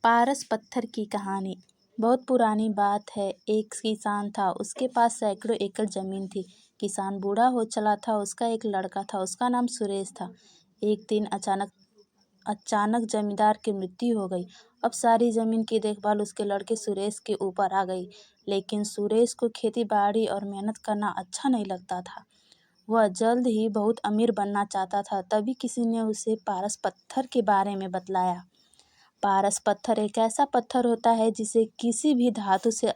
पारस पत्थर की कहानी। बहुत पुरानी बात है। एक किसान था, उसके पास सैकड़ों एकड़ जमीन थी। किसान बूढ़ा हो चला था। उसका एक लड़का था, उसका नाम सुरेश था। एक दिन अचानक जमींदार की मृत्यु हो गई। अब सारी जमीन की देखभाल उसके लड़के सुरेश के ऊपर आ गई। लेकिन सुरेश को खेती बाड़ी और मेहनत करना अच्छा नहीं लगता था। वह जल्द ही बहुत अमीर बनना चाहता था। तभी किसी ने उसे पारस पत्थर के बारे में बतलाया। पारस पत्थर एक ऐसा पत्थर होता है जिसे किसी भी धातु से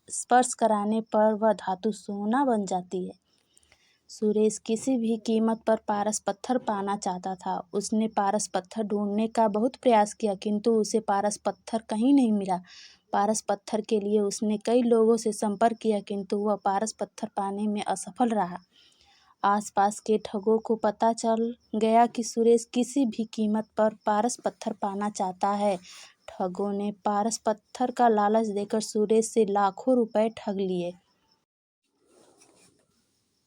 स्पर्श कराने पर वह धातु सोना बन जाती है। सुरेश किसी भी कीमत पर पारस पत्थर पाना चाहता था। उसने पारस पत्थर ढूंढने का बहुत प्रयास किया, किंतु उसे पारस पत्थर कहीं नहीं मिला। पारस पत्थर के लिए उसने कई लोगों से संपर्क किया, किंतु वह पारस पत्थर पाने में असफल रहा। आसपास के ठगों को पता चल गया कि सुरेश किसी भी कीमत पर पारस पत्थर पाना चाहता है। ठगों ने पारस पत्थर का लालच देकर सुरेश से लाखों रुपए ठग लिए।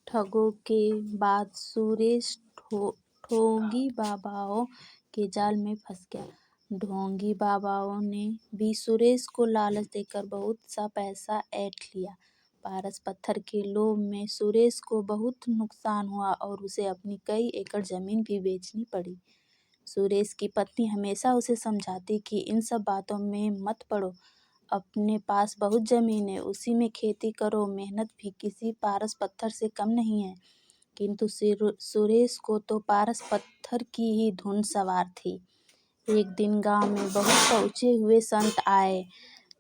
ठगों के बाद सुरेश ढोंगी बाबाओं के जाल में फंस गया। ढोंगी बाबाओं ने भी सुरेश को लालच देकर बहुत सा पैसा ऐंठ लिया। पारस पत्थर के लोभ में सुरेश को बहुत नुकसान हुआ और उसे अपनी कई एकड़ जमीन भी बेचनी पड़ी। सुरेश की पत्नी हमेशा उसे समझाती कि इन सब बातों में मत पड़ो। अपने पास बहुत जमीन है, उसी में खेती करो। मेहनत भी किसी पारस पत्थर से कम नहीं है। किंतु सुरेश को तो पारस पत्थर की ही धुन सवार थी। एक दिन गांव में बहुत पहुंचे हुए संत आए।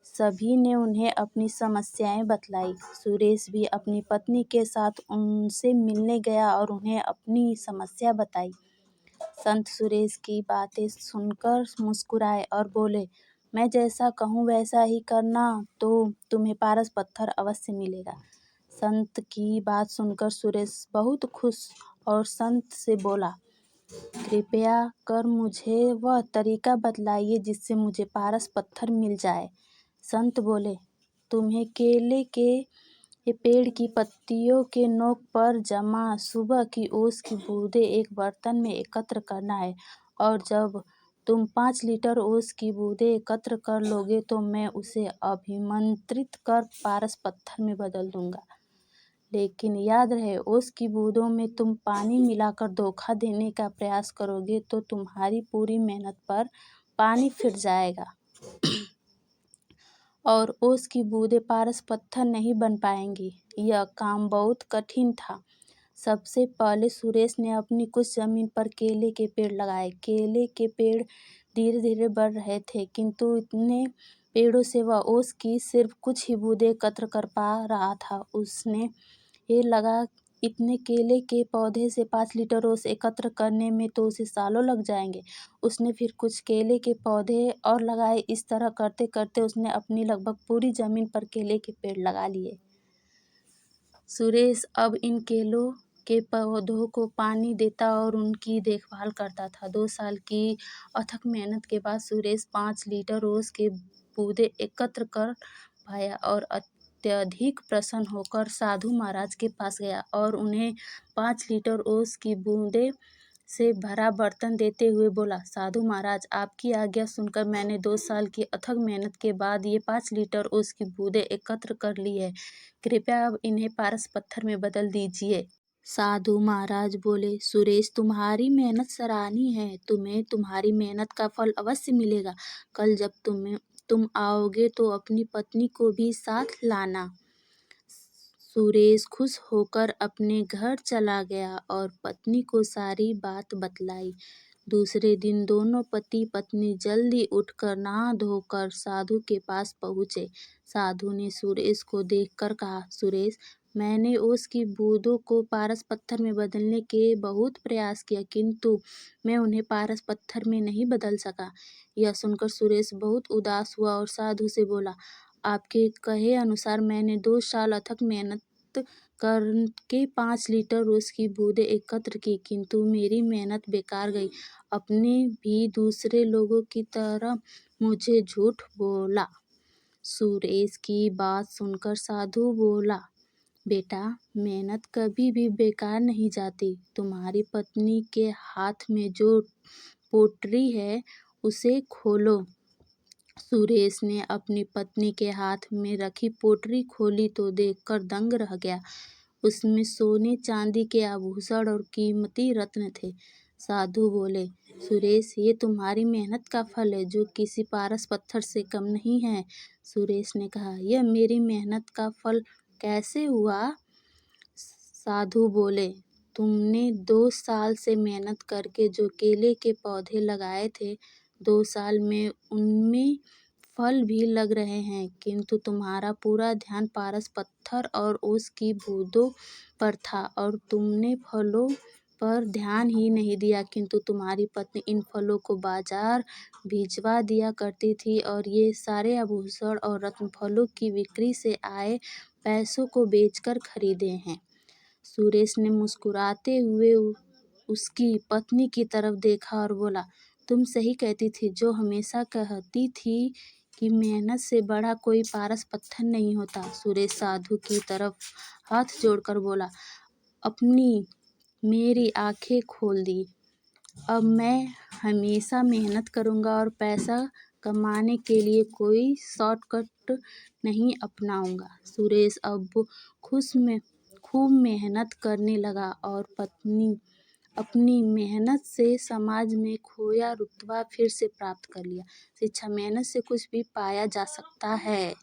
सभी ने उन्हें अपनी समस्याएं बतलाई। सुरेश भी अपनी पत्नी के साथ उनसे मिलने गया और उन्हें अपनी समस्या बताई। संत सुरेश की बातें सुनकर मुस्कुराए और बोले, मैं जैसा कहूँ वैसा ही करना तो तुम्हें पारस पत्थर अवश्य मिलेगा। संत की बात सुनकर सुरेश बहुत खुश और संत से बोला, कृपया कर मुझे वह तरीका बतलाइए जिससे मुझे पारस पत्थर मिल जाए। संत बोले, तुम्हें केले के पेड़ की पत्तियों के नोक पर जमा सुबह की ओस की बूंदें एक बर्तन में एकत्र करना है, और जब तुम 5 लीटर ओस की बूंदें एकत्र कर लोगे तो मैं उसे अभिमंत्रित कर पारस पत्थर में बदल दूंगा। लेकिन याद रहे, ओस की बूंदों में तुम पानी मिलाकर धोखा देने का प्रयास करोगे तो तुम्हारी पूरी मेहनत पर पानी फिर जाएगा और ओस की बूंदें पारस पत्थर नहीं बन पाएंगी। यह काम बहुत कठिन था। सबसे पहले सुरेश ने अपनी कुछ जमीन पर केले के पेड़ लगाए। केले के पेड़ धीरे धीरे बढ़ रहे थे, किंतु इतने पेड़ों से वह ओस की सिर्फ कुछ ही बूंदें एकत्र कर पा रहा था। उसने ये लगा, इतने केले के पौधे से 5 लीटर ओस एकत्र करने में तो उसे सालों लग जाएंगे। उसने फिर कुछ केले के पौधे और लगाए। इस तरह करते करते उसने अपनी लगभग पूरी जमीन पर केले के पेड़ लगा लिए। सुरेश अब इन केलों के पौधों को पानी देता और उनकी देखभाल करता था। 2 साल की अथक मेहनत के बाद सुरेश 5 लीटर ओस के बूंदें एकत्र कर पाया और अत्यधिक प्रसन्न होकर साधु महाराज के पास गया और उन्हें 5 लीटर ओस की बूंदें से भरा बर्तन देते हुए बोला, साधु महाराज, आपकी आज्ञा सुनकर मैंने 2 साल की अथक मेहनत के बाद ये 5 लीटर ओस की बूंदें एकत्र कर ली है। कृपया अब इन्हें पारस पत्थर में बदल दीजिए। साधु महाराज बोले, सुरेश, तुम्हारी मेहनत सराहनीय है। तुम्हें तुम्हारी मेहनत का फल अवश्य मिलेगा। कल जब तुम आओगे तो अपनी पत्नी को भी साथ लाना। सुरेश खुश होकर अपने घर चला गया और पत्नी को सारी बात बतलाई। दूसरे दिन दोनों पति पत्नी जल्दी उठकर नहा धोकर साधु के पास पहुँचे। साधु ने सुरेश को देखकर कहा, सुरेश, मैंने ओस की बूंदों को पारस पत्थर में बदलने के बहुत प्रयास किया, किंतु मैं उन्हें पारस पत्थर में नहीं बदल सका। यह सुनकर सुरेश बहुत उदास हुआ और साधु से बोला, आपके कहे अनुसार मैंने 2 साल अथक मेहनत करके 5 लीटर ओस की बूंदें एकत्र की, किंतु मेरी मेहनत बेकार गई। अपने भी दूसरे लोगों की तरह मुझे झूठ बोला। सुरेश की बात सुनकर साधु बोला, बेटा, मेहनत कभी भी बेकार नहीं जाती। तुम्हारी पत्नी के हाथ में जो पोटली है उसे खोलो। सुरेश ने अपनी पत्नी के हाथ में रखी पोटली खोली तो देखकर दंग रह गया। उसमें सोने चांदी के आभूषण और कीमती रत्न थे। साधु बोले, सुरेश, ये तुम्हारी मेहनत का फल है जो किसी पारस पत्थर से कम नहीं है। सुरेश ने कहा, यह मेरी मेहनत का फल कैसे हुआ? साधु बोले, तुमने 2 साल से मेहनत करके जो केले के पौधे लगाए थे, 2 साल में उनमें फल भी लग रहे हैं, किंतु तुम्हारा पूरा ध्यान पारस पत्थर और उसकी बूंदों पर था और तुमने फलों पर ध्यान ही नहीं दिया, किंतु तुम्हारी पत्नी इन फलों को बाजार भिजवा दिया करती थी और ये सारे आभूषण और रत्न फलों की बिक्री से आए पैसों को बेचकर खरीदे हैं। सुरेश ने मुस्कुराते हुए उसकी पत्नी की तरफ देखा और बोला, तुम सही कहती थी जो हमेशा कहती थी कि मेहनत से बड़ा कोई पारस पत्थर नहीं होता। सुरेश साधु की तरफ हाथ जोड़कर बोला, अपनी मेरी आंखें खोल दी। अब मैं हमेशा मेहनत करूँगा और पैसा कमाने के लिए कोई शॉर्टकट नहीं अपनाऊँगा। सुरेश अब खूब मेहनत करने लगा और अपनी मेहनत से समाज में खोया रुतबा फिर से प्राप्त कर लिया। शिक्षा मेहनत से कुछ भी पाया जा सकता है।